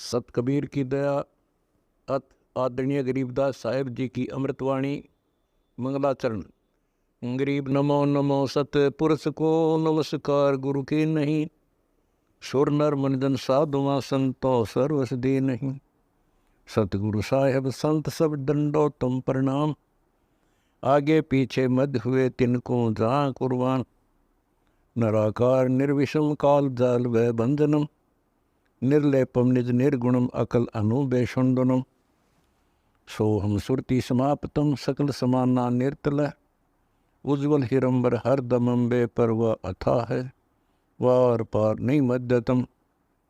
सत कबीर की दया अत आदरणीय गरीबदास साहेब जी की अमृतवाणी मंगलाचरण। गरीब नमो नमो सत पुरुष को नमस्कार गुरु की नहीं, सुर नर मनजन साधुआ संतो सर्वस दे नहीं। सतगुरु साहेब संत सब दंडो तुम प्रणाम, आगे पीछे मध्य हुए तिनको जहाँ कुर्बान। नराकार निर्विषम काल जाल व बंधनम, निर्लेपम निज निर्गुणम अकल अनुबेषुंडनम। सोहम सुरति समाप्तम सकल समाना निर्तल, उज्ज्वल हिरंबर हर दमंबे पर वह अथा है। वार पार नहीं मध्यतम,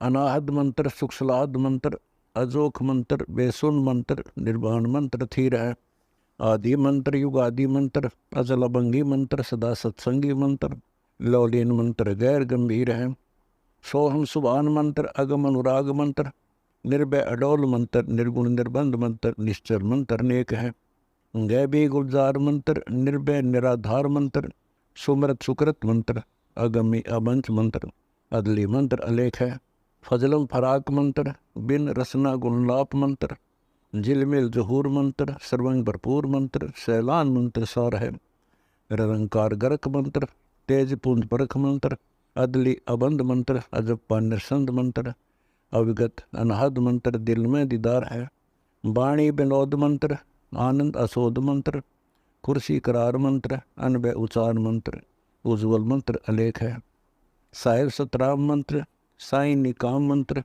अनाहद मंत्र सुखसलाद मंत्र, अजोख मंत्र बेसुन मंत्र, निर्वाण मंत्र थीर है। आदि मंत्र युगादि मंत्र, अजल अभंगी मंत्र, सदा सत्संगी मंत्र, लौलीन मंत्र गैर गंभीर है। सोहम सुभान मंत्र, अगम अनुराग मंत्र, निर्भय अडोल मंत्र, निर्गुण निर्बंध मंत्र, निश्चर मंत्र अनेक है। गैबी गुलजार मंत्र, निर्भय निराधार मंत्र, सुमरत सुकृत मंत्र, अगमी अबंच मंत्र, अदली मंत्र अलेख है। फजलम फराक मंत्र, बिन रसना गुणलाप मंत्र, झिलमिल जहूर मंत्र, सर्वंग भरपूर मंत्र, सैलान मंत्र सार है। निरंकार गरक मंत्र, तेज पुंज परख मंत्र, अदली अबंध मंत्र, अजप्पा निरसंद मंत्र, अविगत अनहद मंत्र, दिल में दीदार है। वाणी विनोद मंत्र, आनंद असोद मंत्र, कुर्सी करार मंत्र, अनबय उचार मंत्र, उज्ज्वल मंत्र अलेख है। साहिब सतराम मंत्र, साई निकाम मंत्र,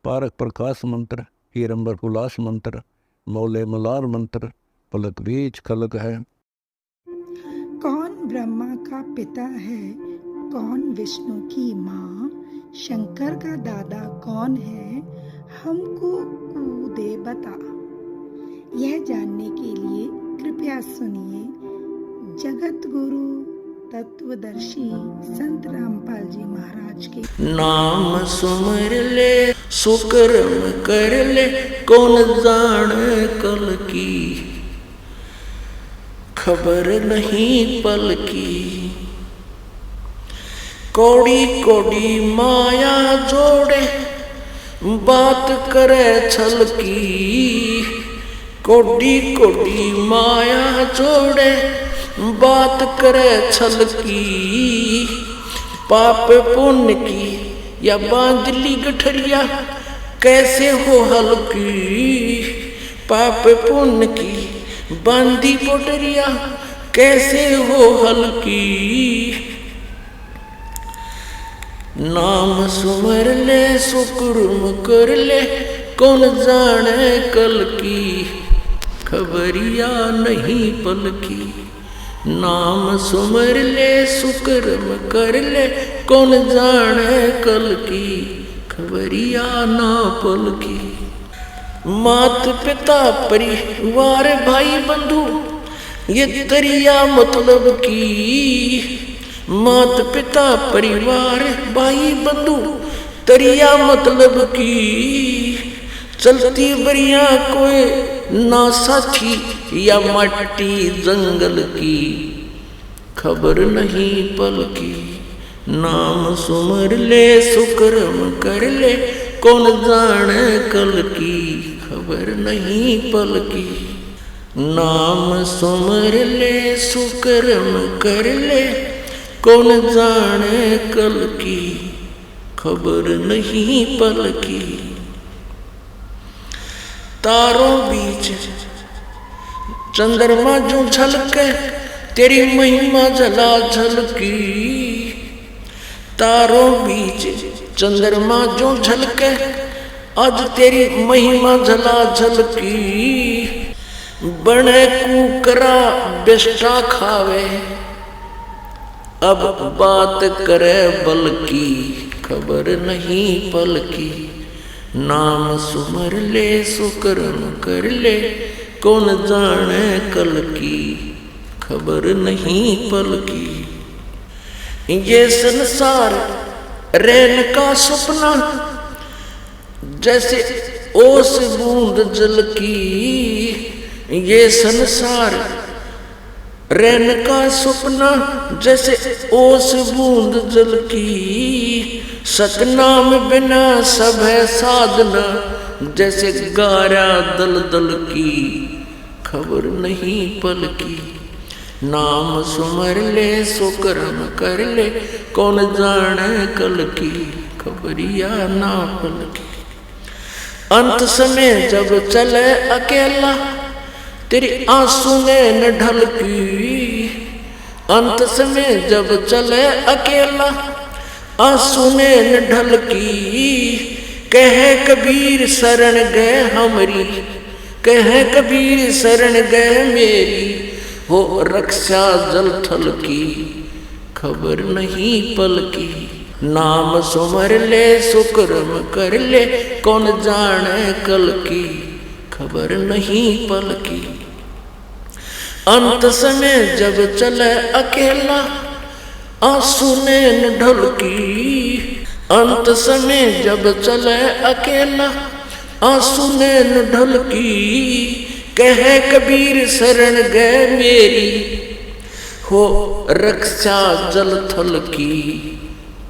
पारक प्रकाश मंत्र, हीरंबर हुलास मंत्र, मौले मलार मंत्र, पलक बीज खलक है। कौन ब्रह्मा का पिता है, कौन विष्णु की माँ, शंकर का दादा कौन है, हमको दे बता। यह जानने के लिए कृपया सुनिए जगत गुरु तत्वदर्शी संत रामपाल जी महाराज के। नाम सुमर ले सुकर्म कर ले, कौन जाने कल की, खबर नहीं पल की। कौड़ी कौड़ी माया जोड़े, बात करे छल की। कौड़ी कौड़ी माया जोड़े, बात करे छल की। पाप पुण्य की या बांधली गठरिया, कैसे हो हल्की। पाप पुण्य की बांधी पोटरिया, कैसे हो हल्की। नाम सुमर ले सुकुर्म कर ले, कौन जाने कल की, खबरिया नहीं पल की। नाम सुमर ले सुकर्म कर ले, कौन जाने कल की, खबरिया ना पल की। मात पिता परिवार भाई बंधु, ये तरिया मतलब की। मात पिता परिवार भाई बंधु, तरिया मतलब की। चलती बरिया कोई ना साथी, या मट्टी जंगल की, खबर नहीं पल की। नाम सुमर ले सुकर्म कर ले, कौन जाने कल की, खबर नहीं पल की। नाम सुमर ले सुकर्म कर ले, कौन जाने कल की, खबर नहीं पल की। तारों बीच चंद्रमा जो झलके, तेरी महिमा जला झलकी। तारों बीच चंद्रमा जो झलके, आज तेरी महिमा जला झलकी। बने कुकरा बेस्टा खावे, अब बात करे बल की, खबर नहीं पल की। नाम सुमर ले सुकर्म कर ले, कौन जाने कल की, खबर नहीं पल की। ये संसार रैन का सपना, जैसे ओस बूंद जल की। ये संसार रैन का सपना, जैसे ओस बूंद जल की। सतनाम बिना सब है साधना, जैसे गारा दल दल की, खबर नहीं पल की। नाम सुमर ले सो कर्म कर ले, कौन जाने कल की, खबरिया ना पल की। अंत समय जब चले अकेला, तेरी आंसू ने न ढल की। अंत समय जब चले अकेला, आंसू ने न ढल की। कहे कबीर शरण गए हमरी, कहे कबीर शरण गए मेरी, हो रक्षा जल थल की, खबर नहीं पल की। नाम सुमर ले सुकर्म कर ले, कौन जाने कल की, खबर नहीं पल की। अंत समय जब चले अकेला, आंसू ने न ढल की। अंत समय जब चले अकेला, आंसू ने न ढल की। कहे कबीर शरण गए मेरी, हो रक्षा जल थल की,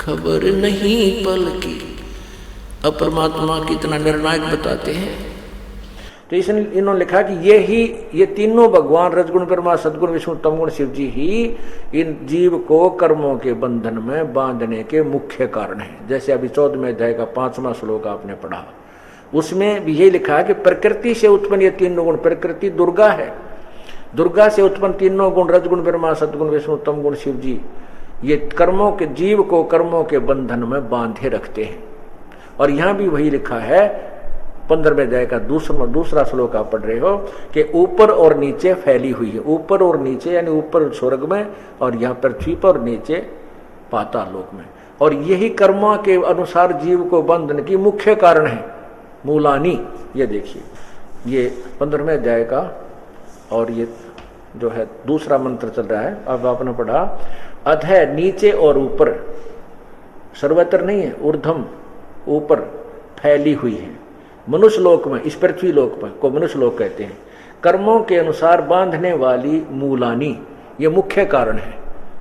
खबर नहीं पल की। अब परमात्मा कितना निर्णायक बताते हैं। तो इसने इन्होंने लिखा कि ये तीनों भगवान रजगुण ब्रह्मा सदगुण विष्णु तमगुण शिव जी ही इन जीव को कर्मों के बंधन में बांधने के मुख्य कारण है। जैसे अभी 14वें अध्याय का 5वां श्लोक आपने पढ़ा, उसमें भी यही लिखा है कि प्रकृति से उत्पन्न ये तीनों गुण, प्रकृति दुर्गा है, दुर्गा से उत्पन्न तीनों गुण रजगुण ब्रह्मा सदगुण विष्णु तमगुण शिव जी ये कर्मों के जीव को कर्मों के बंधन में बांधे रखते हैं। और यहां भी वही लिखा है 15वें अध्याय का दूसरा श्लोक आप पढ़ रहे हो कि ऊपर और नीचे फैली हुई है। ऊपर और नीचे यानी ऊपर स्वर्ग में और यहाँ पृथ्वी पर और नीचे पाताल लोक में। और यही कर्मों के अनुसार जीव को बंधन की मुख्य कारण है। मूलानी, ये देखिए ये 15वें अध्याय का और ये जो है दूसरा मंत्र चल रहा है। अब आपने पढ़ा अधः नीचे और ऊपर, सर्वत्र नहीं है, ऊर्ध्वम ऊपर फैली हुई है। मनुष्य लोक में, इस पृथ्वी लोक में को मनुष्य लोक कहते हैं। कर्मों के अनुसार बांधने वाली मूलानी ये मुख्य कारण है,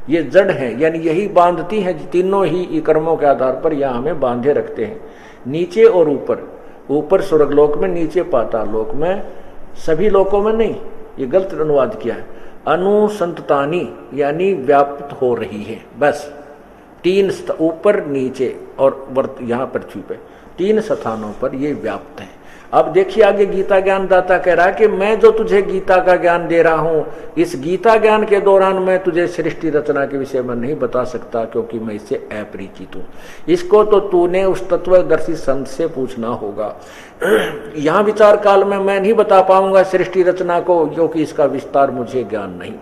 ये जड़ है, यानी यही बांधती हैं तीनों ही कर्मों के आधार पर यह हमें बांधे रखते हैं। नीचे और ऊपर, ऊपर स्वर्ग लोक में, नीचे पाताल लोक में, सभी लोकों में नहीं, ये गलत अनुवाद किया है। अनुसंततानी यानी व्याप्त हो रही है, बस तीन ऊपर नीचे और यहाँ पृथ्वी पे 3 स्थानों पर ये व्याप्त है। अब देखिए आगे गीता ज्ञान दाता कह रहा है कि मैं जो तुझे गीता का ज्ञान दे रहा हूं, इस गीता ज्ञान के दौरान मैं तुझे सृष्टि रचना के विषय में नहीं बता सकता, क्योंकि मैं इससे अपरिचित हूं। इसको तो तूने उस तत्वदर्शी संत से पूछना होगा। यहां विचार काल में मैं नहीं बता पाऊंगा सृष्टि रचना को, क्योंकि इसका विस्तार मुझे ज्ञान नहीं।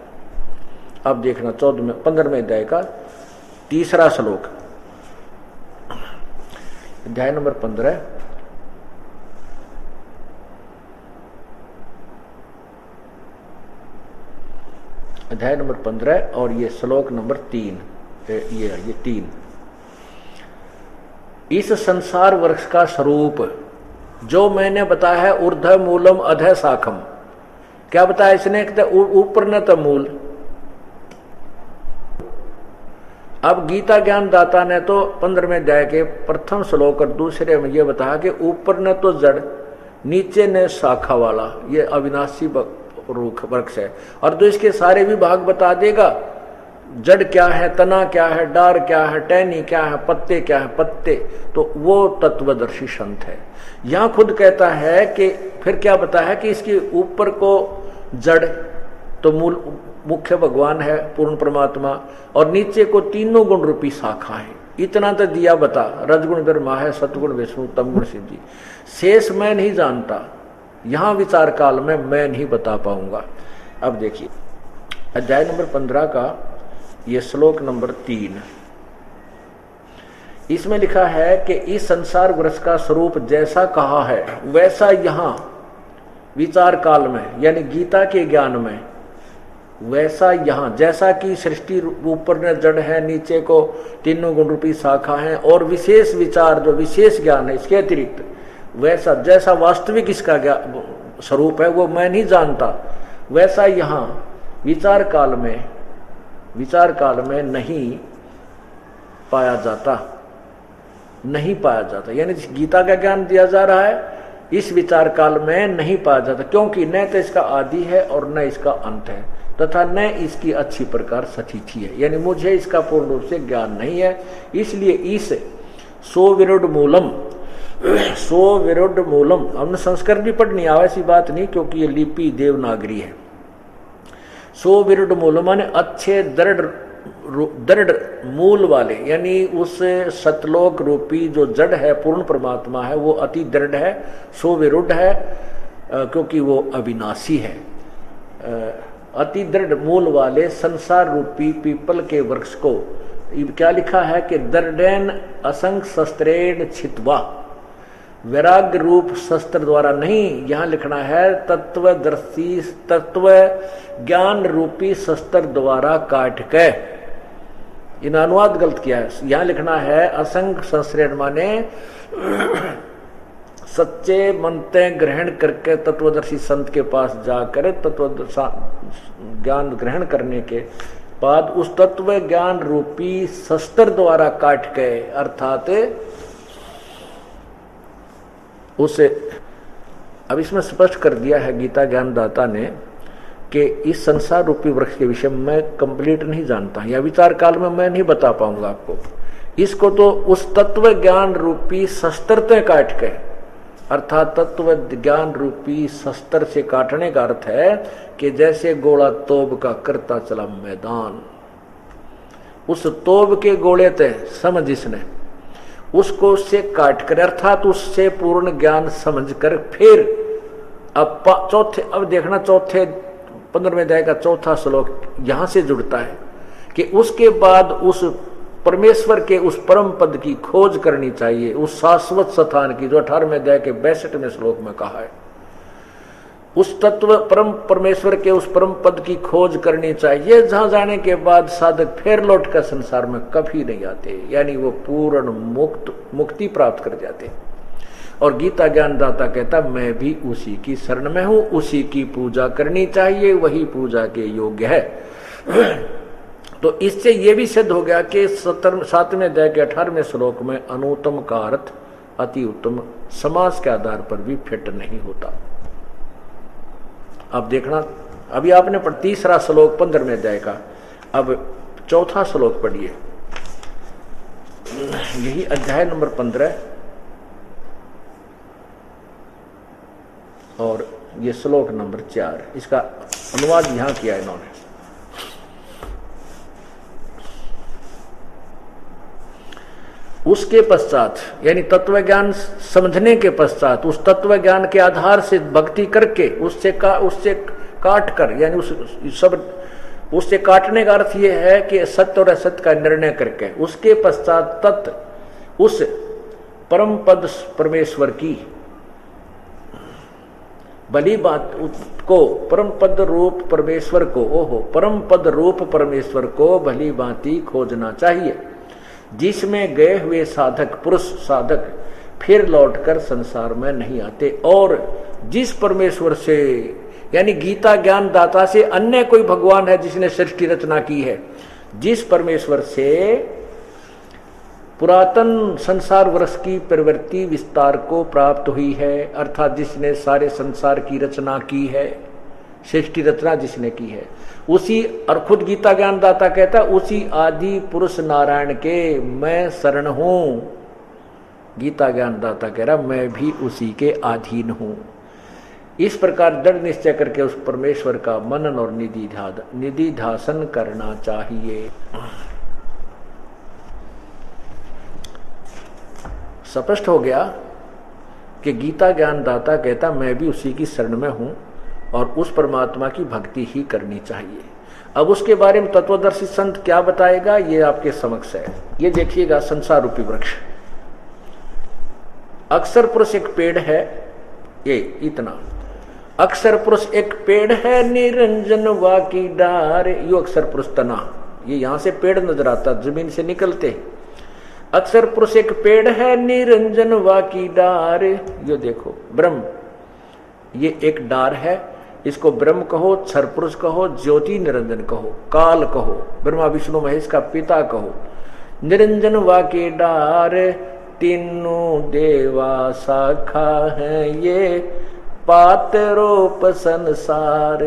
अब देखना 15वें अध्याय का 3रा श्लोक, अध्याय नंबर 15, अध्याय नंबर 15 और ये श्लोक नंबर 3, ये 3। इस संसार वृक्ष का स्वरूप जो मैंने बताया है, ऊर्ध्व मूलम अधः शाखम। क्या बताया इसने? ऊपर न तो मूल। अब गीता ज्ञान दाता ने तो 15वें अध्याय के प्रथम श्लोक और दूसरे में यह बताया कि ऊपर ने तो जड़, नीचे ने शाखा वाला, ये अविनाशी रूख वृक्ष है। और तो इसके सारे भी भाग बता देगा, जड़ क्या है, तना क्या है, डार क्या है, टहनी क्या है, पत्ते क्या है, पत्ते, तो वो तत्वदर्शी संत है। यहां खुद कहता है कि फिर क्या बताया कि इसके ऊपर को जड़ तो मूल मुख्य भगवान है, पूर्ण परमात्मा, और नीचे को तीनों गुण रूपी शाखा है। इतना तो दिया बता, रजगुण ब्रह्मा है, सतगुण विष्णु, तमगुण शिव जी। शेष मैं नहीं जानता, यहां विचार काल में मैं नहीं बता पाऊंगा। अब देखिए अध्याय नंबर 15 का ये श्लोक नंबर 3, इसमें लिखा है कि इस संसार वृक्ष का स्वरूप जैसा कहा है वैसा यहां विचार काल में, यानी गीता के ज्ञान में, वैसा यहां जैसा कि सृष्टि ऊपर में जड़ है, नीचे को तीनों गुण रूपी शाखा है, और विशेष विचार जो विशेष ज्ञान है इसके अतिरिक्त, वैसा जैसा वास्तविक इसका स्वरूप है वो मैं नहीं जानता, वैसा यहां विचार काल में नहीं पाया जाता, नहीं पाया जाता। यानी गीता का ज्ञान दिया जा रहा है, इस विचार काल में नहीं पाया जाता, क्योंकि न तो इसका आदि है और न इसका अंत है, तथा न इसकी अच्छी प्रकार सतिथि है। यानी मुझे इसका पूर्ण रूप से ज्ञान नहीं है। इसलिए इस सो विरुद्ध मूलम हमने संस्कृत भी पढ़नी आवे, ऐसी बात नहीं, क्योंकि ये लिपि देवनागरी है। सो विरुद्ध मूलम माने अच्छे दृढ़ मूल वाले, यानी उस सतलोक रूपी जो जड़ है पूर्ण परमात्मा है वो अति दृढ़ है, सो विरुद्ध है, क्योंकि वो अविनाशी है। अति दृढ़ मूल वाले संसार रूपी पीपल के वृक्ष को क्या लिखा है कि दृढ़ेन असंग शस्त्रेण छित्वा, वैराग्य रूप शस्त्र द्वारा नहीं, यहाँ लिखना है तत्वदर्शी तत्व ज्ञान रूपी शस्त्र द्वारा काट के। इन अनुवाद गलत किया है, यहाँ लिखना है असंग शस्त्रेण माने सच्चे मनते ग्रहण करके तत्वदर्शी संत के पास जाकर तत्व ज्ञान ग्रहण करने के बाद उस तत्व ज्ञान रूपी शस्त्र द्वारा काट के, अर्थात उसे अब इसमें स्पष्ट कर दिया है गीता ज्ञानदाता ने कि इस संसार रूपी वृक्ष के विषय में मैं कंप्लीट नहीं जानता, या विचार काल में मैं नहीं बता पाऊंगा आपको। इसको तो उस तत्व ज्ञान रूपी शस्त्र काट के, अर्थात तत्व ज्ञान रूपी शस्त्र से काटने का अर्थ है कि जैसे गोला तोब का करता चला मैदान, उस तोब के गोले ते समझ इसने उसको उससे काट कर, अर्थात उससे पूर्ण ज्ञान समझ कर फिर अब देखना चौथे 15वें अध्याय का चौथा श्लोक यहां से जुड़ता है कि उसके बाद उस परमेश्वर के उस परम पद की खोज करनी चाहिए, उस शाश्वत स्थान की, जो 18वें अध्याय के 62वें श्लोक में कहा है। उस तत्व परम परमेश्वर के उस परम पद की खोज करनी चाहिए, जहां जाने के बाद साधक फिर लौट कर संसार में कभी नहीं आते, यानी वो पूर्ण मुक्ति प्राप्त कर जाते। और गीता ज्ञानदाता कहता मैं भी उसी की शरण में हूं, उसी की पूजा करनी चाहिए, वही पूजा के योग्य है। तो इससे यह भी सिद्ध हो गया कि 7वें अध्याय के 18वें श्लोक में अनुत्तम का अर्थ अति उत्तम समास के आधार पर भी फिट नहीं होता। अब देखना, अभी आपने तीसरा श्लोक 15वें अध्याय का, अब चौथा श्लोक पढ़िए, यही अध्याय नंबर 15 और ये श्लोक नंबर 4, इसका अनुवाद यहां किया इन्होंने। उसके पश्चात यानी तत्व ज्ञान समझने के पश्चात उस तत्व ज्ञान के आधार से भक्ति करके उससे काट कर, यानी उस सब उससे काटने का अर्थ यह है कि सत्य और असत्य का निर्णय करके उसके पश्चात तत् उस परम पद परमेश्वर की भली बात को, परम पद रूप परमेश्वर को, परम पद रूप परमेश्वर को भली बाती खोजना चाहिए, जिसमें गए हुए साधक पुरुष साधक फिर लौटकर संसार में नहीं आते। और जिस परमेश्वर से यानी गीता ज्ञान दाता से अन्य कोई भगवान है जिसने सृष्टि रचना की है, जिस परमेश्वर से पुरातन संसार वृक्ष की प्रवृत्ति विस्तार को प्राप्त हुई है, अर्थात जिसने सारे संसार की रचना की है, सृष्टि रचना जिसने की है, उसी, और खुद गीता ज्ञानदाता कहता उसी आदि पुरुष नारायण के मैं शरण हूं। गीता ज्ञानदाता कह रहा मैं भी उसी के अधीन हूं। इस प्रकार दृढ़ निश्चय करके उस परमेश्वर का मनन और निधिध्यासन करना चाहिए। स्पष्ट हो गया कि गीता ज्ञानदाता कहता मैं भी उसी की शरण में हूं और उस परमात्मा की भक्ति ही करनी चाहिए। अब उसके बारे में तत्वदर्शी संत क्या बताएगा ये आपके समक्ष है। ये देखिएगा, संसार रूपी वृक्ष, अक्षर पुरुष एक पेड़ है, ये इतना अक्षर पुरुष एक पेड़ है, निरंजन वा की डार, यो अक्षर पुरुष तना, ये यहां से पेड़ नजर आता जमीन से निकलते। अक्षर पुरुष एक पेड़ है, निरंजन वा की डार, यो देखो ब्रह्म, ये एक डार है, इसको ब्रह्म कहो, क्षर पुरुष कहो, ज्योति निरंजन कहो, काल कहो, ब्रह्मा विष्णु महेश का पिता कहो। निरंजन वा के डार तीनों देवा शाखा है ये पातरोप संसार।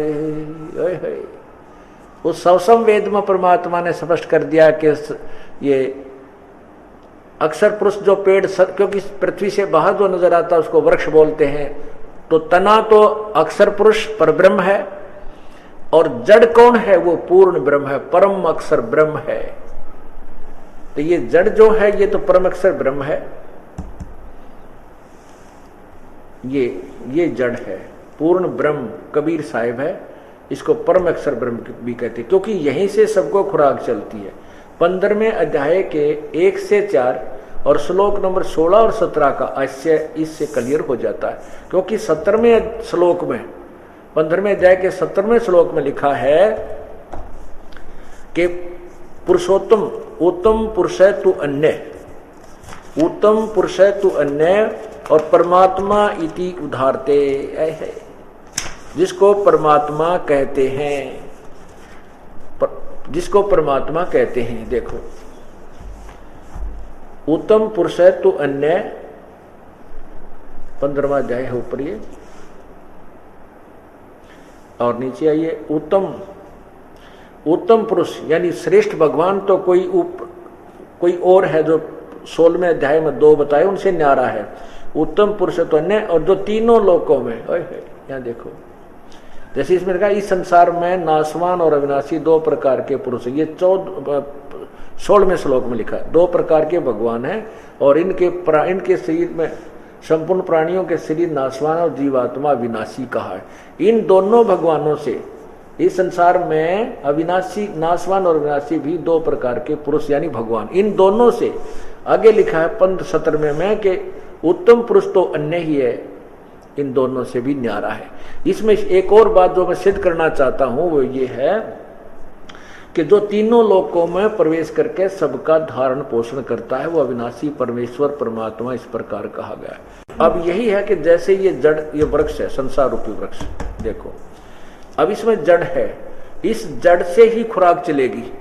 उस सवसम वेद में परमात्मा ने स्पष्ट कर दिया कि ये अक्षर पुरुष जो पेड़ क्योंकि पृथ्वी से बाहर जो नजर आता है उसको वृक्ष बोलते हैं, तो तना तो अक्षर पुरुष पर ब्रह्म है, और जड़ कौन है? वो पूर्ण ब्रह्म है, परम अक्षर ब्रह्म है। तो ये जड़ जो है ये तो परम अक्षर ब्रह्म है, ये जड़ है, पूर्ण ब्रह्म कबीर साहिब है, इसको परम अक्षर ब्रह्म भी कहते हैं, क्योंकि यहीं से सबको खुराक चलती है। 15वें अध्याय के 1 से 4 और श्लोक नंबर 16 और 17 का आशय इससे क्लियर हो जाता है, क्योंकि 17वें श्लोक में 15वें अध्याय के 17वें श्लोक में लिखा है कि पुरुषोत्तम उत्तम पुरुष है तू अन्य, उत्तम पुरुष है तू अन्य, और परमात्मा इति उदाहरते है, जिसको परमात्मा कहते हैं, जिसको परमात्मा कहते हैं। देखो, उत्तम पुरुष है तू अन्य, 15वां अध्याय है ऊपर ये, और नीचे आइए, उत्तम पुरुष यानी श्रेष्ठ भगवान तो कोई और है जो 16वें अध्याय में 2 बताए, उनसे न्यारा है। उत्तम पुरुष तो अन्य, और जो तीनों लोकों में, यहां देखो जैसे इसमें लिखा इस संसार में नासवान और अविनाशी 2 प्रकार के पुरुष, ये 16वें श्लोक में लिखा है 2 प्रकार के भगवान हैं, और इनके शरीर में संपूर्ण प्राणियों के शरीर नासवान और जीवात्मा विनाशी कहा है। इन दोनों भगवानों से इस संसार में अविनाशी, नासवान और विनाशी भी 2 प्रकार के पुरुष यानी भगवान, इन दोनों से आगे लिखा है 17वें में कि उत्तम पुरुष तो अन्य ही है, इन दोनों से भी न्यारा है। इसमें एक और बात जो मैं सिद्ध करना चाहता हूं वो ये है कि जो तीनों लोकों में प्रवेश करके सबका धारण पोषण करता है वो अविनाशी परमेश्वर परमात्मा इस प्रकार कहा गया है। अब यही है कि जैसे ये जड़, ये वृक्ष है, संसार रूपी वृक्ष, देखो अब इसमें जड़ है, इस जड़ से ही खुराक चलेगी,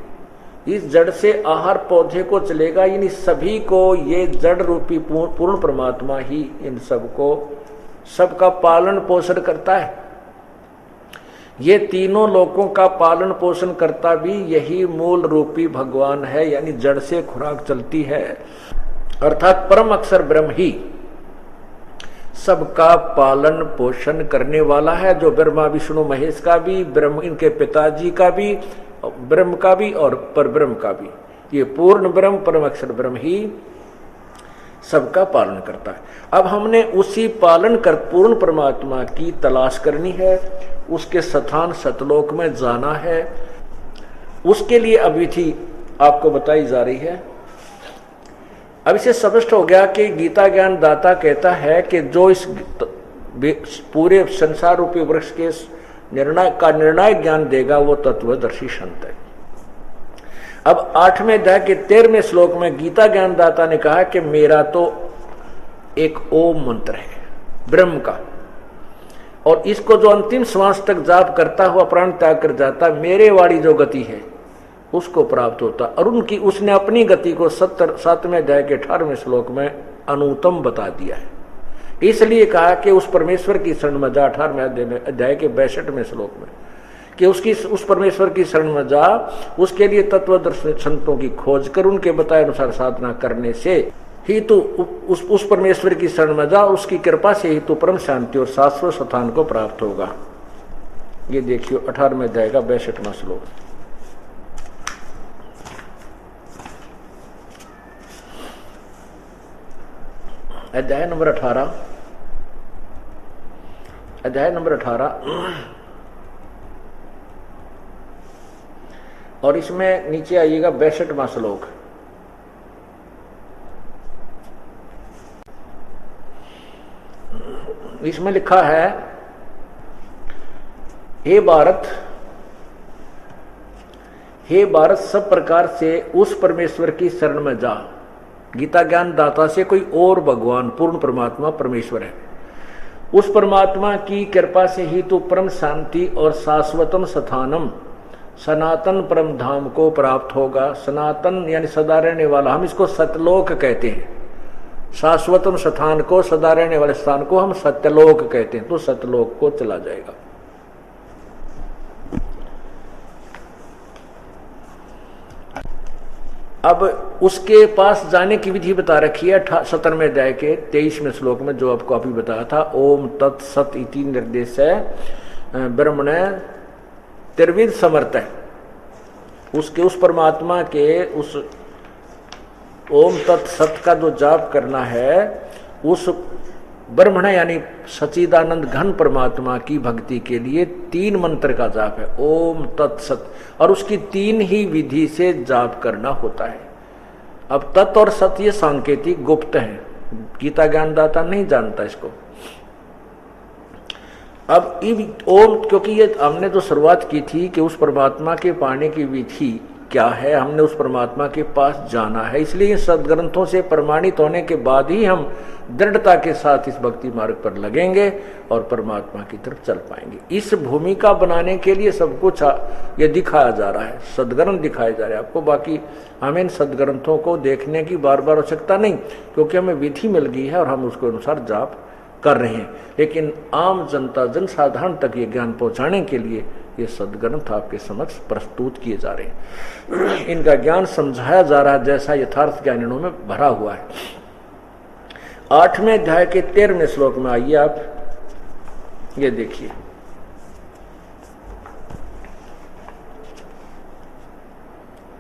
इस जड़ से आहार पौधे को चलेगा, इन सभी को ये जड़ रूपी पूर्ण परमात्मा ही इन सबको सबका पालन पोषण करता है। ये तीनों लोकों का पालन पोषण करता भी यही मूल रूपी भगवान है, यानी जड़ से खुराक चलती है, अर्थात परम अक्षर ब्रह्म ही सबका पालन पोषण करने वाला है, जो ब्रह्मा विष्णु महेश का भी, ब्रह्म इनके पिताजी का भी, ब्रह्म का भी और परब्रह्म का भी, ये पूर्ण ब्रह्म परम अक्षर ब्रह्म ही सबका पालन करता है। अब हमने उसी पालन कर पूर्ण परमात्मा की तलाश करनी है, उसके स्थान सतलोक में जाना है, उसके लिए अविधि आपको बताई जा रही है। अब इसे स्पष्ट हो गया कि गीता ज्ञान दाता कहता है कि जो इस पूरे संसार रूपी वृक्ष के निर्णायक ज्ञान देगा वो तत्वदर्शी संत है। अब 8वें अध्याय के 13वें श्लोक में गीता ज्ञान दाता ने कहा कि मेरा तो एक ओम मंत्र है ब्रह्म का, और इसको जो अंतिम श्वास तक जाप करता हुआ प्राण त्याग कर जाता, मेरे वाली जो गति है उसको प्राप्त होता। और उसने अपनी गति को 7वें अध्याय के 18वें श्लोक में अनुत्तम बता दिया है, इसलिए कहा कि उस परमेश्वर की शरण में जा, 18वें अध्याय के 62वें श्लोक में, कि उस परमेश्वर की शरण में जा, उसके लिए तत्वदर्शी संतों की खोज कर उनके बताए अनुसार साधना करने से ही तू उस परमेश्वर की शरण में जा, उसकी कृपा से ही तू परम शांति और शाश्वत स्थान को प्राप्त होगा। ये देखियो 18वें अध्याय का 62वां श्लोक। अध्याय नंबर 18 और इसमें नीचे आइएगा 62वां श्लोक। इसमें लिखा है, हे भारत सब प्रकार से उस परमेश्वर की शरण में जा। गीता ज्ञान दाता से कोई और भगवान पूर्ण परमात्मा परमेश्वर है, उस परमात्मा की कृपा से ही तो परम शांति और शाश्वतम स्थानम सनातन परम धाम को प्राप्त होगा। सनातन यानी सदा रहने वाला, हम इसको सतलोक कहते हैं। शाश्वतम स्थान को, सदा रहने वाले स्थान को हम सत्यलोक कहते हैं, तो सत्यलोक को चला जाएगा। अब उसके पास जाने की विधि बता रखी है 17वें अध्याय के 23वें श्लोक में, जो आपको अभी बताया था। ओम तत्सत इति निर्देश है ब्रह्मण त्रिविध समर्थ है। उसके उस परमात्मा के उस ओम तत्सत का जो जाप करना है, उस ब्रह्मण यानी सच्चिदानंद घन परमात्मा की भक्ति के लिए 3 मंत्र का जाप है, ओम तत्सत, और उसकी 3 ही विधि से जाप करना होता है। अब तत् और सत ये सांकेतिक गुप्त है, गीता ज्ञानदाता नहीं जानता इसको। अब ओम, क्योंकि ये हमने जो शुरुआत की थी कि उस परमात्मा के पाने की विधि क्या है, हमने उस परमात्मा के पास जाना है, इसलिए सदग्रंथों से प्रमाणित होने के बाद ही हम दृढ़ता के साथ इस भक्ति मार्ग पर लगेंगे और परमात्मा की तरफ चल पाएंगे। इस भूमिका बनाने के लिए सब कुछ ये दिखाया जा रहा है, सदग्रंथ दिखाए जा रहे हैं आपको। बाकी हमें इन सदग्रंथों को देखने की बार बार आवश्यकता नहीं, क्योंकि हमें विधि मिल गई है और हम उसके अनुसार जाप कर रहे हैं। लेकिन आम जनता, जनसाधारण तक ये ज्ञान पहुंचाने के लिए ये सदग्रंथ आपके समक्ष प्रस्तुत किए जा रहे हैं। इनका ज्ञान समझाया जा रहा है जैसा यथार्थ ज्ञान इन्होंने भरा हुआ है। 8वें अध्याय के 13वें श्लोक में आइए आप, ये देखिए।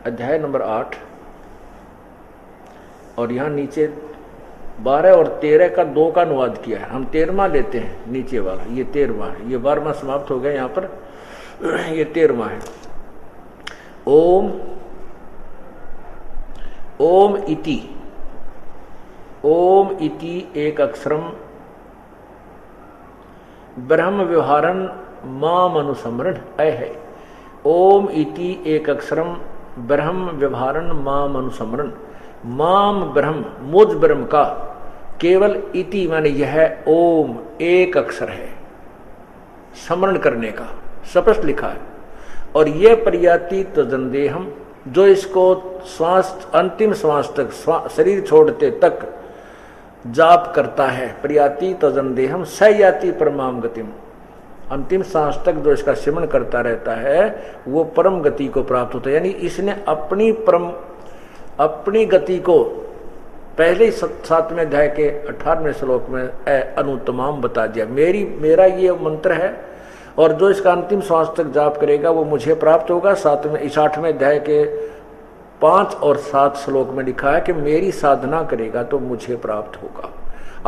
अध्याय नंबर 8, और यहां नीचे 12 और 13 का 2 का अनुवाद किया है। हम 13वां लेते हैं, नीचे वाला ये 13वां है, ये 12वां समाप्त हो गया यहाँ पर, ये 13वां है। ओम ओम इति, ओम इति एक अक्षरम ब्रह्म व्यवहारन माम अनुसमरण है। ओम इति एक अक्षरम ब्रह्म व्यवहारन माम अनुसमरण। माम ब्रह्म, मुझ ब्रह्म का, केवल इति माने यह ओम एक अक्षर है, स्मरण करने का स्पष्ट लिखा है। और ये पर्याति तजंदेहम, जो इसको श्वास, अंतिम श्वास तक, शरीर छोड़ते तक जाप करता है, पर्याति तजंदेहम स याति परमाम गतिम, अंतिम सांस तक जो इसका सिमरण करता रहता है वो परम गति को प्राप्त होता है। यानी इसने अपनी गति को पहले ही 7वें अध्याय के 18वें श्लोक में अनुत्तमाम बता दिया। मेरा ये मंत्र है और जो इसका अंतिम श्वास तक जाप करेगा वो मुझे प्राप्त होगा। 8वें अध्याय के 5 और 7 श्लोक में लिखा है कि मेरी साधना करेगा तो मुझे प्राप्त होगा।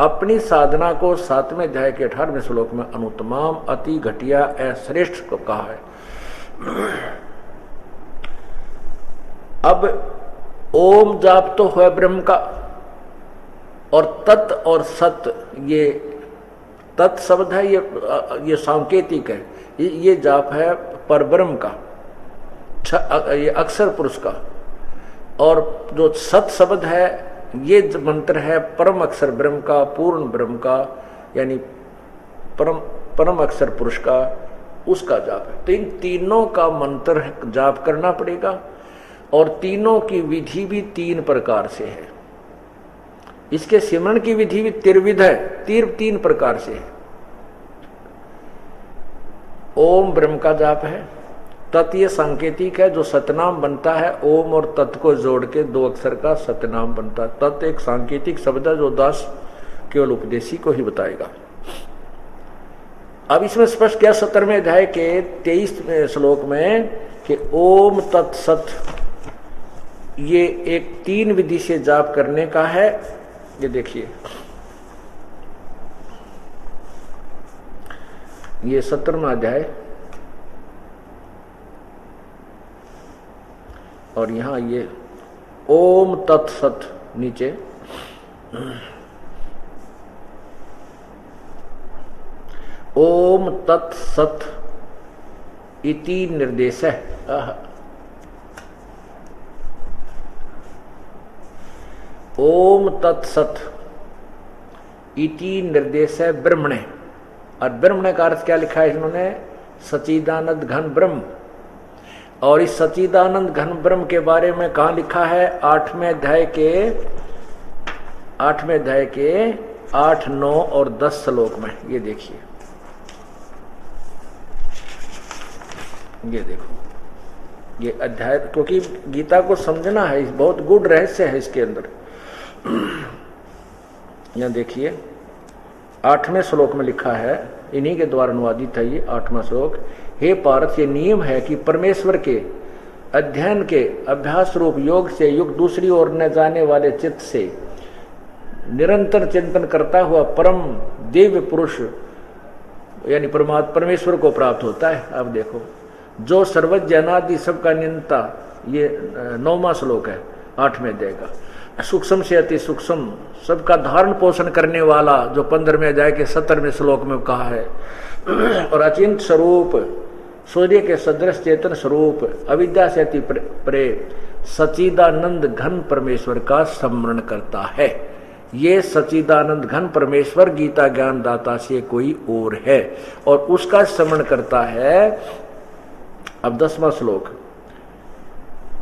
अपनी साधना को 7वें अध्याय के 18वें श्लोक में अनुत्तमाम, अति घटिया, श्रेष्ठ को कहा है। अब ओम जाप तो है ब्रह्म का, और तत् और सत, ये तत् शब्द है, ये सांकेतिक है, ये जाप है परब्रह्म का, ये अक्षर पुरुष का। और जो सत शब्द है ये मंत्र है परम अक्षर ब्रह्म का, पूर्ण ब्रह्म का, यानी परम अक्षर पुरुष का, उसका जाप है। तो इन तीनों का मंत्र जाप करना पड़ेगा और तीनों की विधि भी 3 प्रकार से है। इसके सिमरण की विधि भी त्रिविध है, 3 प्रकार से है। ओम ब्रह्म का जाप है, तत् ये सांकेतिक है, जो सतनाम बनता है, ओम और तत् को जोड़ के 2 अक्षर का सतनाम बनता है। तत् एक सांकेतिक शब्द है जो दास केवल उपदेशी को ही बताएगा। अब इसमें स्पष्ट किया 17वें अध्याय के 23वें श्लोक में कि ओम तत्सत, ये एक 3 विधि से जाप करने का है। ये देखिए, ये 17वां अध्याय, और यहां ये ओम तत्सत नीचे, ओम तत्सत इति निर्देश है। ओम तत्सत इति निर्देश है ब्रह्मणे। और ब्रह्मणे का अर्थ क्या लिखा है इन्होंने? सच्चिदानंद घन ब्रह्म। और इस सच्चिदानंद घन ब्रह्म के बारे में कहाँ लिखा है? 8वें अध्याय के 8वें अध्याय के 8, 9 और 10 श्लोक में। ये देखिए, ये देखो, ये अध्याय, क्योंकि गीता को समझना है, बहुत गूढ़ रहस्य है इसके अंदर। यहां देखिए 8वें श्लोक में लिखा है, इन्हीं के द्वारा अनुवादित है ये 8वां श्लोक। हे पार्थ, ये नियम है कि परमेश्वर के अध्ययन के अभ्यास रूप योग से युग दूसरी ओर न जाने वाले चित्त से निरंतर चिंतन करता हुआ परम दिव्य पुरुष यानी परमेश्वर को प्राप्त होता है। अब देखो, जो सर्वज्ञ अनादि सबका नियंता, ये 9वां श्लोक है 8वें अध्याय का। सूक्ष्म से अति सूक्ष्म सबका धारण पोषण करने वाला, जो 15वें अध्याय के 17वें श्लोक में कहा है। और अचिंत स्वरूप, सूर्य के सदृश चेतन स्वरूप, अविद्या से अति परे सच्चिदानंद घन परमेश्वर का स्मरण करता है। ये सच्चिदानंद घन परमेश्वर गीता ज्ञान दाता से कोई और है और उसका स्मरण करता है। अब 10वां श्लोक,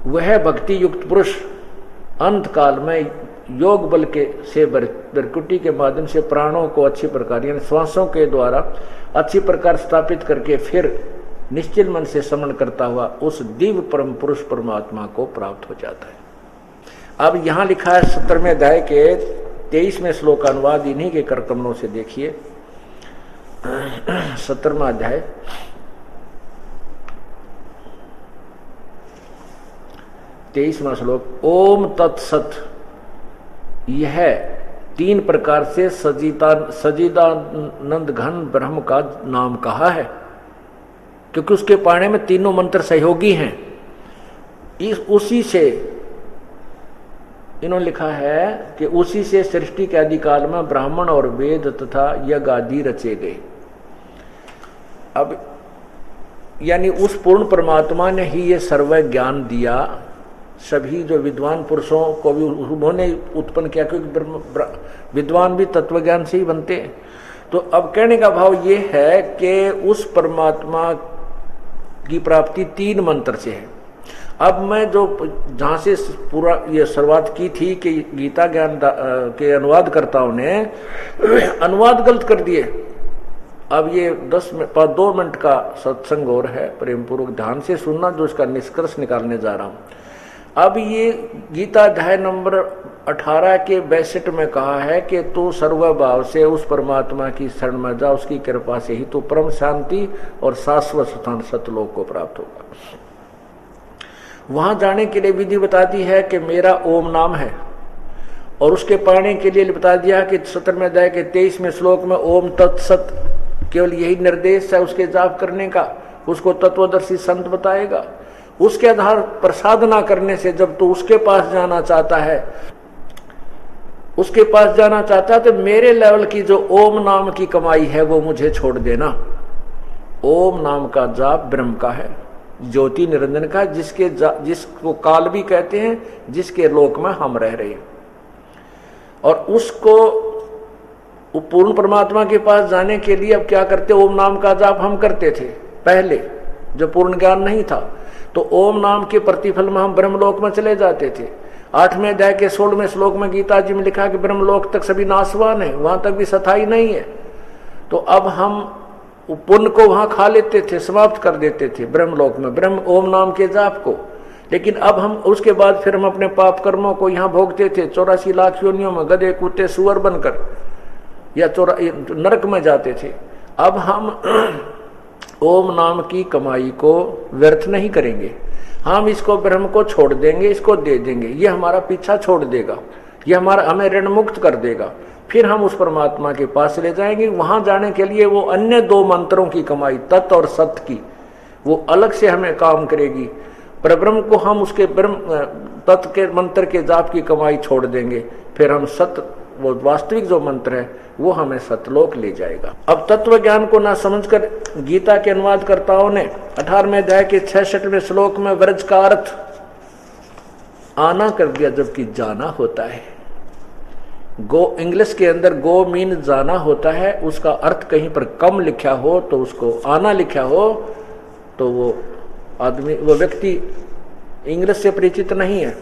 वह भक्ति युक्त पुरुष अंत काल में योग बल के से बरकुटी के माध्यम से प्राणों को अच्छी प्रकार यानी श्वासों के द्वारा अच्छी प्रकार स्थापित करके फिर निश्चिल मन से स्मरण करता हुआ उस दिव्य परम पुरुष परमात्मा को प्राप्त हो जाता है। अब यहां लिखा है 17वें अध्याय के 23वें श्लोक का अनुवाद इन्हीं के करकमलों से देखिए। 17वां अध्याय 23वां श्लोक, ओम तत्सत, यह 3 प्रकार से सच्चिदानंद घन ब्रह्म का नाम कहा है, क्योंकि उसके पाने में तीनों मंत्र सहयोगी हैं। उसी से इन्होंने लिखा है कि उसी से सृष्टि के आदि काल में ब्राह्मण और वेद तथा यज्ञ आदि रचे गए। अब यानी उस पूर्ण परमात्मा ने ही ये सर्व ज्ञान दिया। सभी जो विद्वान पुरुषों को भी उन्होंने उत्पन्न किया, क्योंकि विद्वान भी तत्व ज्ञान से ही बनते हैं। तो अब कहने का भाव ये है कि उस परमात्मा की प्राप्ति 3 मंत्र से है। अब मैं जो जहां से पूरा ये शुरुआत की थी कि गीता ज्ञान के अनुवादकर्ताओं ने अनुवाद गलत कर दिए। अब ये 2 मिनट का सत्संग और है, प्रेम पूर्वक ध्यान से सुनना, जो इसका निष्कर्ष निकालने जा रहा हूं। अब ये गीता अध्याय नंबर 18 के 62 में कहा है कि तू सर्वभाव से उस परमात्मा की शरण में जा, उसकी कृपा से ही तू परम शांति और शाश्वत स्थान सतलोक को प्राप्त होगा। वहां जाने के लिए विधि बताती है कि मेरा ओम नाम है, और उसके पाने के लिए बता दिया कि 17वें अध्याय के 23वें श्लोक में ओम तत्सत, केवल यही निर्देश है उसके जाप करने का, उसको तत्वदर्शी संत बताएगा। उसके आधार पर साधना करने से जब तू उसके पास जाना चाहता है, तो मेरे लेवल की जो ओम नाम की कमाई है वो मुझे छोड़ देना। ओम नाम का जाप ब्रह्म का है, ज्योति निरंजन का, जिसको काल भी कहते हैं, जिसके लोक में हम रह रहे हैं। और उसको पूर्ण परमात्मा के पास जाने के लिए अब क्या करते, ओम नाम का जाप हम करते थे पहले जब पूर्ण ज्ञान नहीं था, तो ओम नाम के प्रतिफल में हम ब्रह्मलोक में चले जाते थे। 8वें अध्याय के 16वें श्लोक में गीता जी में लिखा कि ब्रह्मलोक तक सभी नाशवान है, वहां तक भी सथाई नहीं है। तो अब हम पुण्य को वहां खा लेते थे, समाप्त कर देते थे ब्रह्मलोक में ब्रह्म ओम नाम के जाप को। लेकिन अब हम उसके बाद फिर हम अपने पाप कर्मों को यहाँ भोगते थे। 84 लाख योनियों में गधे कुत्ते सुअर बनकर या नरक में जाते थे। अब हम ओम नाम की कमाई को व्यर्थ नहीं करेंगे, हम इसको ब्रह्म को छोड़ देंगे, इसको दे देंगे, ये हमारा पीछा छोड़ देगा, ये हमें ऋण मुक्त कर देगा। फिर हम उस परमात्मा के पास ले जाएंगे। वहां जाने के लिए वो अन्य 2 मंत्रों की कमाई, तत् और सत की, वो अलग से हमें काम करेगी। पर ब्रह्म को हम उसके ब्रह्म तत् के मंत्र के जाप की कमाई छोड़ देंगे, फिर हम सत, वो वास्तविक जो मंत्र है वो हमें सतलोक ले जाएगा। अब तत्व ज्ञान को ना समझकर गीता के अनुवादकर्ताओं ने 18वें अध्याय के 66वें श्लोक में व्रज का अर्थ आना कर दिया, जबकि जाना होता है। गो इंग्लिश के अंदर गो मीन जाना होता है, उसका अर्थ कहीं पर कम लिखा हो तो उसको आना लिखा हो तो वो आदमी, वो व्यक्ति इंग्लिश से परिचित नहीं है,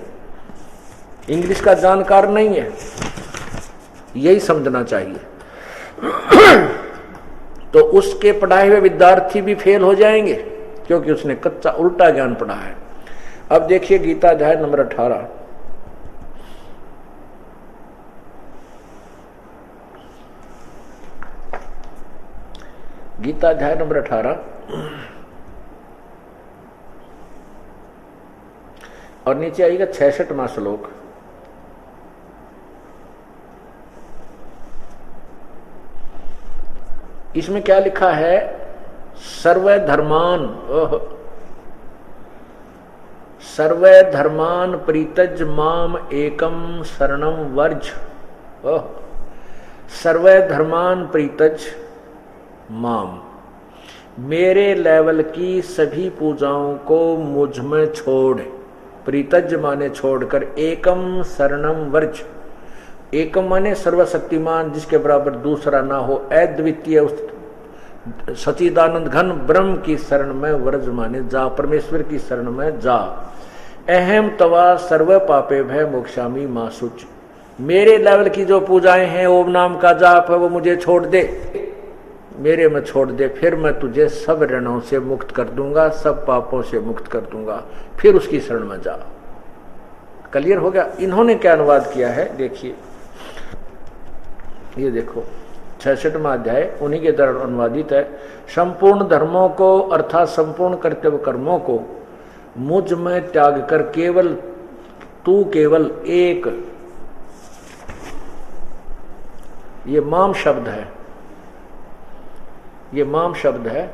इंग्लिश का जानकार नहीं है। यही समझना चाहिए। तो उसके पढ़ाए हुए विद्यार्थी भी फेल हो जाएंगे क्योंकि उसने कच्चा उल्टा ज्ञान पढ़ा है। अब देखिए गीता अध्याय नंबर 18, गीता अध्याय नंबर 18 और नीचे आएगा 66वां श्लोक। इसमें क्या लिखा है? सर्वे धर्मान परित्यज माम एकम शरणम वर्ज। सर्वे धर्मान परित्यज माम, मेरे लेवल की सभी पूजाओं को मुझ में छोड़, परित्यज माने छोड़कर, एकम शरणम वर्ज, एकम माने सर्वशक्तिमान जिसके बराबर दूसरा ना हो, अद्वितीय उस सचिदानंद घन ब्रह्म की शरण में वर्ज माने जा, परमेश्वर की शरण में जा। अहम तवा सर्व पापे भय मोक्षामी मां शुच, मेरे लेवल की जो पूजाएं हैं, ओम नाम का जाप है, वो मुझे छोड़ दे, मेरे में छोड़ दे, फिर मैं तुझे सब ऋणों से मुक्त कर दूंगा, सब पापों से मुक्त कर दूंगा, फिर उसकी शरण में जा। क्लियर हो गया? इन्होंने क्या अनुवाद किया है देखिए, ये देखो 66वां अध्याय उन्हीं के द्वारा अनुवादित है। संपूर्ण धर्मों को अर्थात संपूर्ण कर्तव्य कर्मों को मुझ में त्याग कर केवल तू, केवल एक, ये माम शब्द है, ये माम शब्द है।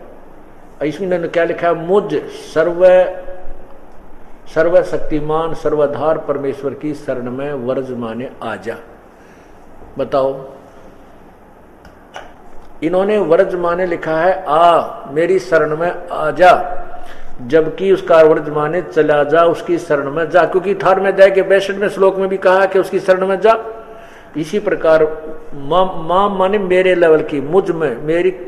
इसमें इन्होंने क्या लिखा है? मुझ सर्वशक्तिमान सर्वधार परमेश्वर की शरण में वर्ज माने आजा। बताओ, इन्होंने वर्ज माने लिखा है आ, मेरी शरण में आजा, जबकि उसका वर्ज माने चला जा, उसकी शरण में जा, क्योंकि थार में जाए के 62वें श्लोक में भी कहा कि उसकी शरण में जा। इसी प्रकार मां माने मेरे लेवल की, मुझ में,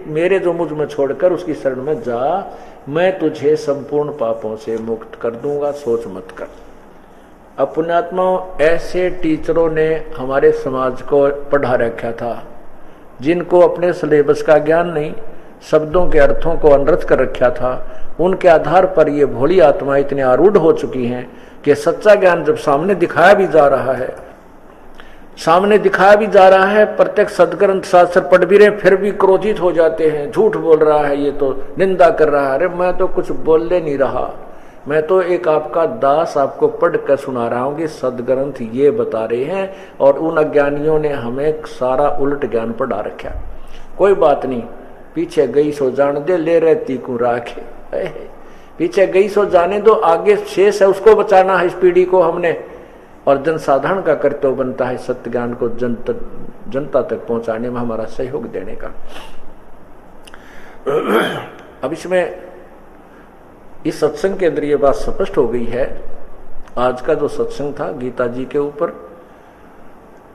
मेरे जो मुझ में छोड़कर उसकी शरण में जा, मैं तुझे संपूर्ण पापों से मुक्त कर दूंगा, सोच मत कर। अपनात्माओं, ऐसे टीचरों ने हमारे समाज को पढ़ा रखा था जिनको अपने सिलेबस का ज्ञान नहीं, शब्दों के अर्थों को अनर्थ कर रखा था। उनके आधार पर ये भोली आत्मा इतने आरूढ़ हो चुकी हैं कि सच्चा ज्ञान जब सामने दिखाया भी जा रहा है, प्रत्येक सदग्रंथ शास्त्र पढ़ भी रहे, फिर भी क्रोधित हो जाते हैं, झूठ बोल रहा है, ये तो निंदा कर रहा है। अरे मैं तो कुछ बोलने नहीं रहा, मैं तो एक आपका दास आपको पढ़ कर सुना रहा हूं कि सदग्रंथ ये बता रहे हैं, और उन अज्ञानियों ने हमें सारा उलट ज्ञान पढ़ा रखा। कोई बात नहीं, पीछे गई सो जान दे, ले रहती को राखे, पीछे गई सो जाने दो, आगे शेष है उसको बचाना है, इस पीढ़ी को हमने। और जनसाधारण का कर्तव्य बनता है सत्य ज्ञान को जनता तक पहुंचाने में हमारा सहयोग देने का। अब इसमें इस सत्संग के अंदर ये बात स्पष्ट हो गई है। आज का जो सत्संग था गीता जी के ऊपर,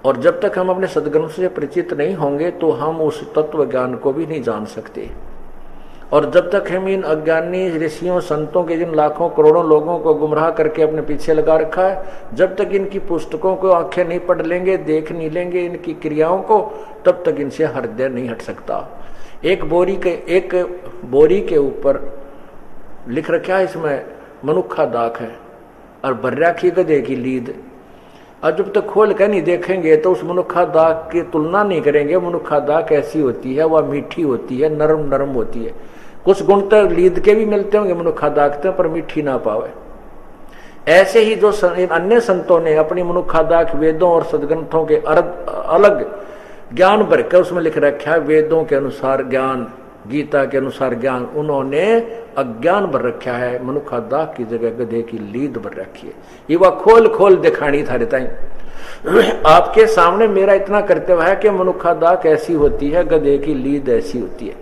और जब तक हम अपने सदग्रंथ से परिचित नहीं होंगे तो हम उस तत्व ज्ञान को भी नहीं जान सकते। और जब तक हम इन अज्ञानी ऋषियों संतों के जिन लाखों करोड़ों लोगों को गुमराह करके अपने पीछे लगा रखा है, जब तक इनकी पुस्तकों को आंखें नहीं पढ़ लेंगे, देख नहीं लेंगे इनकी क्रियाओं को, तब तक इनसे हृदय नहीं हट सकता। एक बोरी के ऊपर लिख रखा है, इसमें मनुखा दाख है और भर्या की गधे की लीद। और जब तक खोल कर नहीं देखेंगे तो उस मनुखा दाख की तुलना नहीं करेंगे। मनुखा दाख ऐसी होती है, वह मीठी होती है, नरम नरम होती है। कुछ गुण तो लीद के भी मिलते होंगे मनुखा दाख पर मीठी ना पावे। ऐसे ही जो अन्य संतों ने अपनी मनुखा दाख वेदों और सदग्रंथों के अलग ज्ञान भर कर उसमें लिख रखा है, वेदों के अनुसार ज्ञान, गीता के अनुसार ज्ञान, उन्होंने अज्ञान भर रखा है। मनुखा दाख की जगह गधे की लीद भर रखी है। ये वह खोल खोल दिखानी था रहता है। आपके सामने मेरा इतना कर्तव्य है कि मनुखा दाख ऐसी होती है, गधे की लीद ऐसी होती है।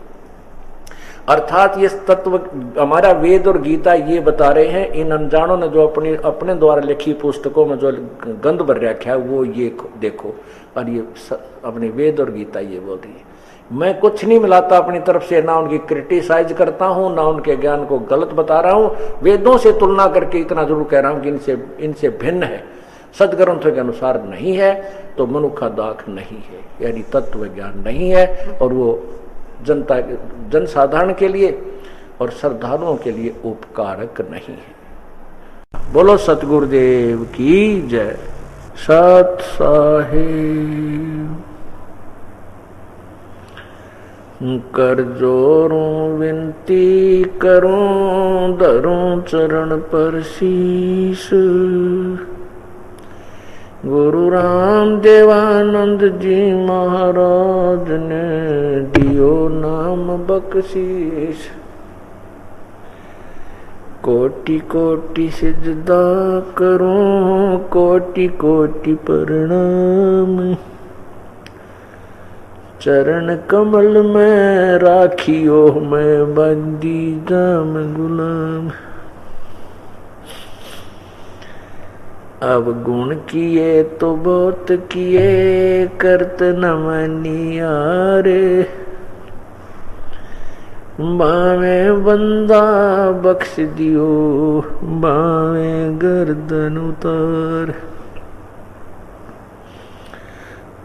अर्थात ये तत्व हमारा वेद और गीता ये बता रहे हैं। इन अनजानों ने जो अपने द्वारा लिखी पुस्तकों में जो गंध भर रखा है वो ये देखो, और ये अपने वेद और गीता ये बोल रही है। मैं कुछ नहीं मिलाता अपनी तरफ से, ना उनकी क्रिटिसाइज करता हूं, ना उनके ज्ञान को गलत बता रहा हूं। वेदों से तुलना करके इतना जरूर कह रहा हूं कि इनसे भिन्न है। सदग्रंथों के अनुसार नहीं है तो मनुखा दाख नहीं है, यानी तत्व ज्ञान नहीं है, और वो जनता जनसाधारण के लिए और श्रद्धालुओं के लिए उपकारक नहीं है। बोलो सतगुरुदेव की जय। सत साहिब कर जोरूं विनती करूं, धरूं चरण पर शीश। गुरु राम देवानंद जी महाराज ने दियो नाम बख्शीश। कोटि कोटि सिजदा करूं, कोटि कोटि प्रणाम। चरण कमल में राखियो मैं बंदी जाम गुलाम। अब गुण किए तो बहुत किए, करत न मनियारे। बावे बंदा बख्श दियो, बावे गर्दन उतार।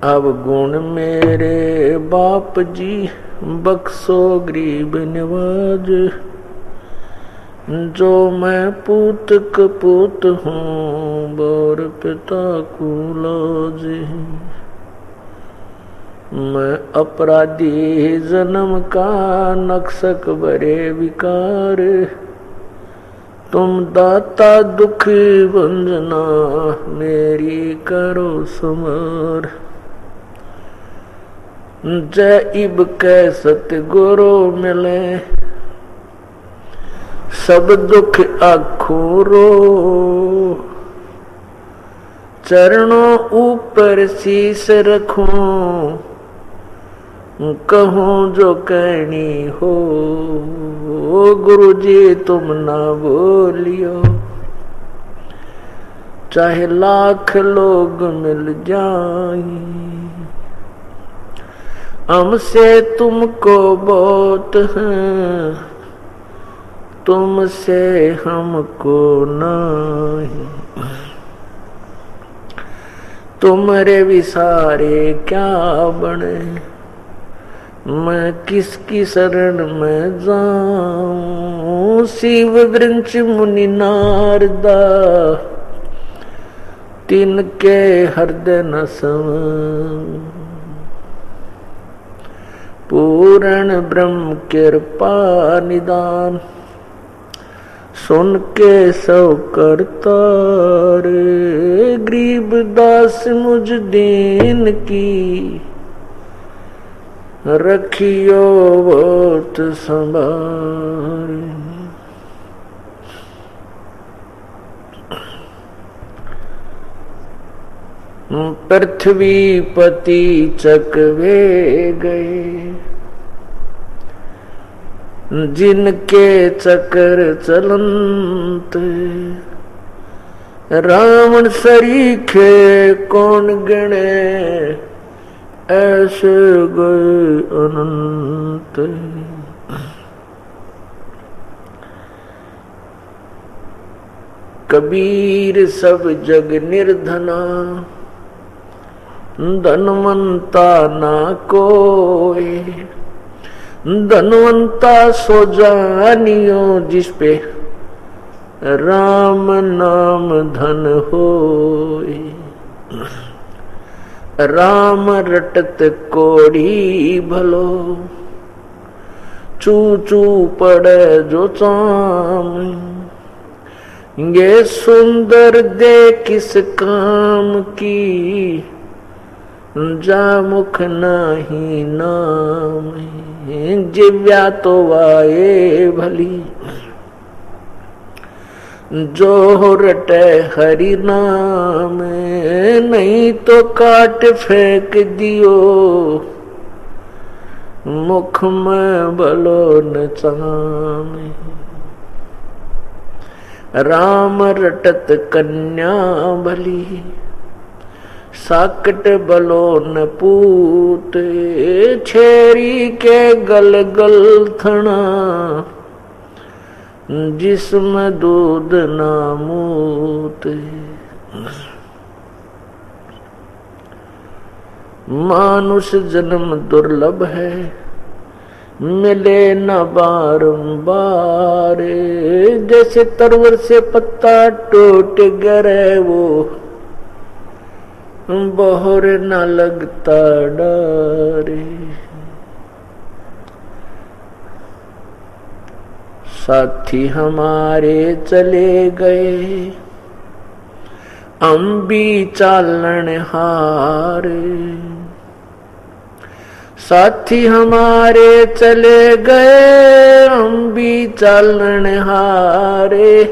अब गुण मेरे बाप जी बख्शो गरीब नवाज। जो मैं पूत कपूत हूँ बोर पिता को लाज। मैं अपराधी जन्म का नक्सक बरे विकार। तुम दाता दुख भंजना मेरी करो समार। जय इब कै सतगुरु मिले सब दुख आखो रो। चरणों ऊपर शीस रखूं कहूं जो कहनी हो। गुरु जी तुम ना बोलियो चाहे लाख लोग मिल जाएं। हमसे तुमको बहुत है तुमसे हमको नहीं। तुम्हारे विसारे क्या बने मैं किसकी शरण में जाऊं। शिव वृंच मुनि नारदा तिनके हृदय न समाऊं। पूर्ण ब्रह्म कृपा निदान सुन के सब करता रे। गरीब दास मुझ दीन की रखियो बहुत संभार। पृथ्वी पति चकवे गए जिनके चक्र चलंत। रावण सरीखे कौन गणे ऐसे गए अनंत। कबीर सब जग निर्धना धनवंता ना कोई। धनवंता सो जानियो जिस पे राम नाम धन होए। राम रटत कोड़ी भलो चू चू पड़े जो चाम। ये सुंदर दे किस काम की जा मुख नाही नाम। जिव्या तो वाए भली जो रटे हरि नाम। नहीं तो काट फेंक दियो मुख में भलो न चाम। राम रटत कन्या भली साकट बलो न पूत। छेरी के गल गल थना जिसमें दूध ना मूत। मानुष जन्म दुर्लभ है, मिले न बारंबार। जैसे तरवर से पत्ता टूट गिरे वो बहुर न लगता डारे। साथी हमारे चले गए, हम भी चालन हार। साथी हमारे चले गए, हम भी चालन हारे।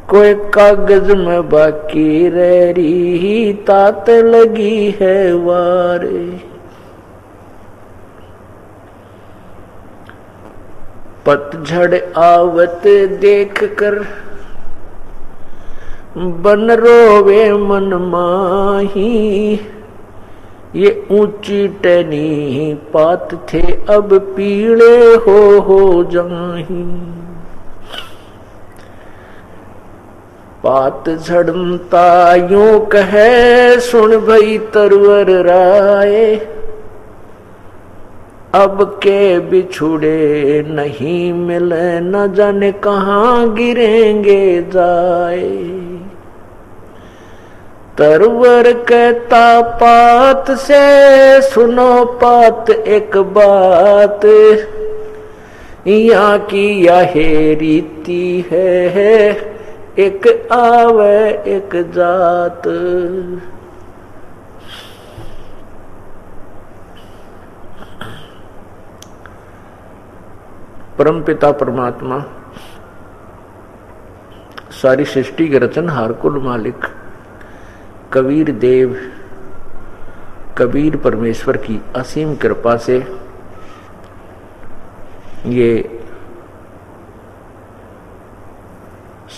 कोई कागज में बाकी रह रही, तात लगी है वारे। पतझड़ आवत देख कर बन रोवे मन माही। ये ऊंची टहनी पात थे, अब पीले हो जाही। पात झड़ता यूं कहे, सुन भई तरवर राय। अब के बिछुड़े नहीं मिले, न जाने कहाँ गिरेंगे जाए। तरवर कहता पात से, सुनो पात एक बात। यहाँ की यह रीति है, एक आवे एक जात। परमपिता परमात्मा सारी सृष्टि के रचनहार कुल मालिक कबीर देव कबीर परमेश्वर की असीम कृपा से ये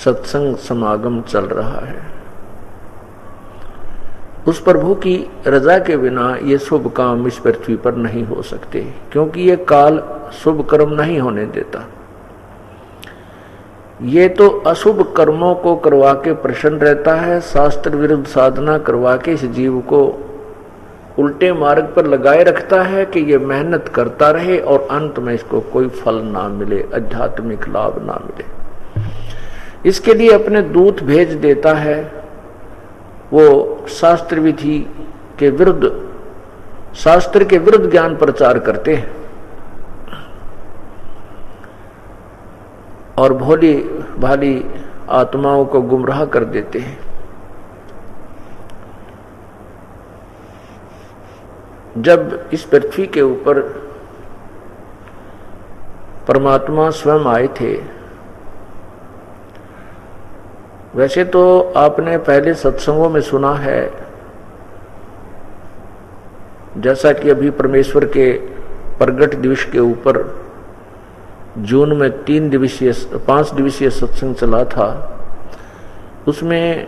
सत्संग समागम चल रहा है। उस प्रभु की रजा के बिना ये शुभ काम इस पृथ्वी पर नहीं हो सकते, क्योंकि ये काल शुभ कर्म नहीं होने देता। ये तो अशुभ कर्मों को करवा के प्रसन्न रहता है, शास्त्र विरुद्ध साधना करवा के इस जीव को उल्टे मार्ग पर लगाए रखता है कि ये मेहनत करता रहे और अंत में इसको कोई फल ना मिले, आध्यात्मिक लाभ ना मिले। इसके लिए अपने दूत भेज देता है, वो शास्त्र विधि के विरुद्ध, शास्त्र के विरुद्ध ज्ञान प्रचार करते हैं और भोली भाली आत्माओं को गुमराह कर देते हैं। जब इस पृथ्वी के ऊपर परमात्मा स्वयं आए थे, वैसे तो आपने पहले सत्संगों में सुना है, जैसा कि अभी परमेश्वर के प्रगट दिवस के ऊपर जून में 5 दिवसीय सत्संग चला था, उसमें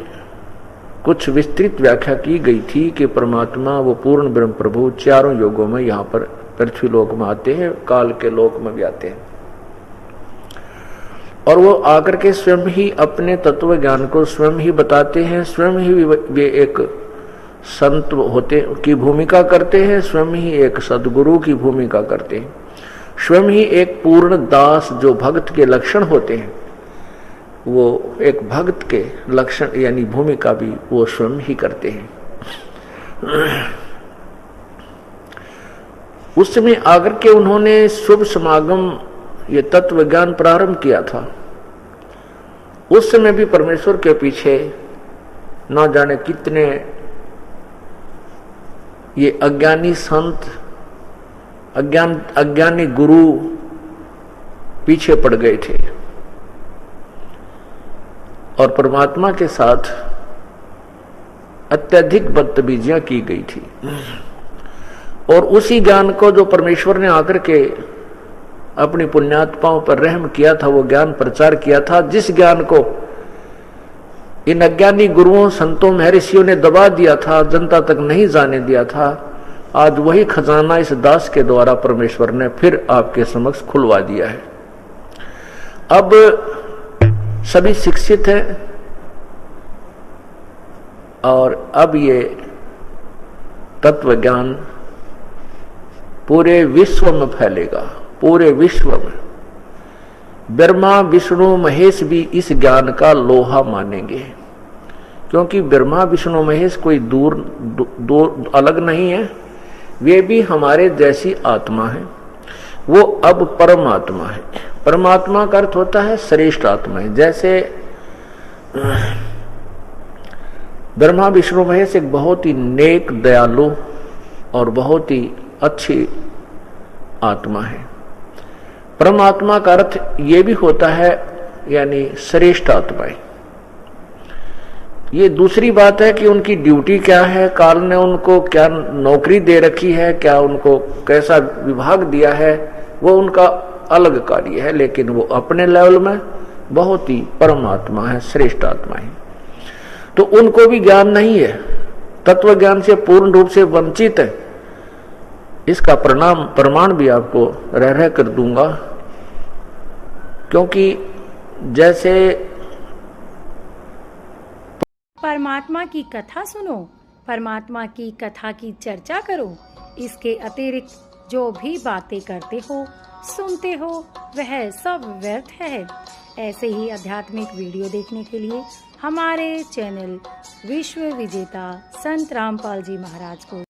कुछ विस्तृत व्याख्या की गई थी कि परमात्मा वो पूर्ण ब्रह्म प्रभु चारों योगों में यहाँ पर पृथ्वी लोक में आते हैं, काल के लोक में भी आते हैं और वो आकर के स्वयं ही अपने तत्व ज्ञान को स्वयं ही बताते हैं, स्वयं ही वे एक संत होते की भूमिका करते हैं, स्वयं ही एक सदगुरु की भूमिका करते हैं, स्वयं ही एक पूर्ण दास जो भक्त के लक्षण होते हैं, वो एक भक्त के लक्षण यानी भूमिका भी वो स्वयं ही करते हैं। उस समय आकर के उन्होंने शुभ समागम ये तत्व ज्ञान प्रारंभ किया था। उस समय भी परमेश्वर के पीछे ना जाने कितने ये अज्ञानी संत, अज्ञानी गुरु पीछे पड़ गए थे और परमात्मा के साथ अत्यधिक बदतमीजियां की गई थी। और उसी ज्ञान को जो परमेश्वर ने आकर के अपनी पुण्यात्माओं पर रहम किया था, वो ज्ञान प्रचार किया था, जिस ज्ञान को इन अज्ञानी गुरुओं संतों महर्षियों ने दबा दिया था, जनता तक नहीं जाने दिया था, आज वही खजाना इस दास के द्वारा परमेश्वर ने फिर आपके समक्ष खुलवा दिया है। अब सभी शिक्षित हैं और अब ये तत्व ज्ञान पूरे विश्व में फैलेगा। पूरे विश्व में ब्रह्मा विष्णु महेश भी इस ज्ञान का लोहा मानेंगे, क्योंकि ब्रह्मा विष्णु महेश कोई दूर अलग नहीं है, वे भी हमारे जैसी आत्मा है। वो अब परमात्मा है। परमात्मा का अर्थ होता है श्रेष्ठ आत्मा है। जैसे ब्रह्मा विष्णु महेश एक बहुत ही नेक, दयालु और बहुत ही अच्छी आत्मा है। परमात्मा का अर्थ ये भी होता है यानी श्रेष्ठ आत्माएं। ये दूसरी बात है कि उनकी ड्यूटी क्या है, काल ने उनको क्या नौकरी दे रखी है, क्या उनको कैसा विभाग दिया है, वो उनका अलग कार्य है, लेकिन वो अपने लेवल में बहुत ही परमात्मा है, श्रेष्ठ आत्मा है। तो उनको भी ज्ञान नहीं है, तत्व ज्ञान से पूर्ण रूप से वंचित है। इसका प्रमाण भी आपको रह कर दूंगा, क्योंकि जैसे परमात्मा की कथा सुनो, परमात्मा की कथा की चर्चा करो। इसके अतिरिक्त जो भी बातें करते हो, सुनते हो, वह सब व्यर्थ है। ऐसे ही आध्यात्मिक वीडियो देखने के लिए हमारे चैनल विश्व विजेता संत रामपाल जी महाराज को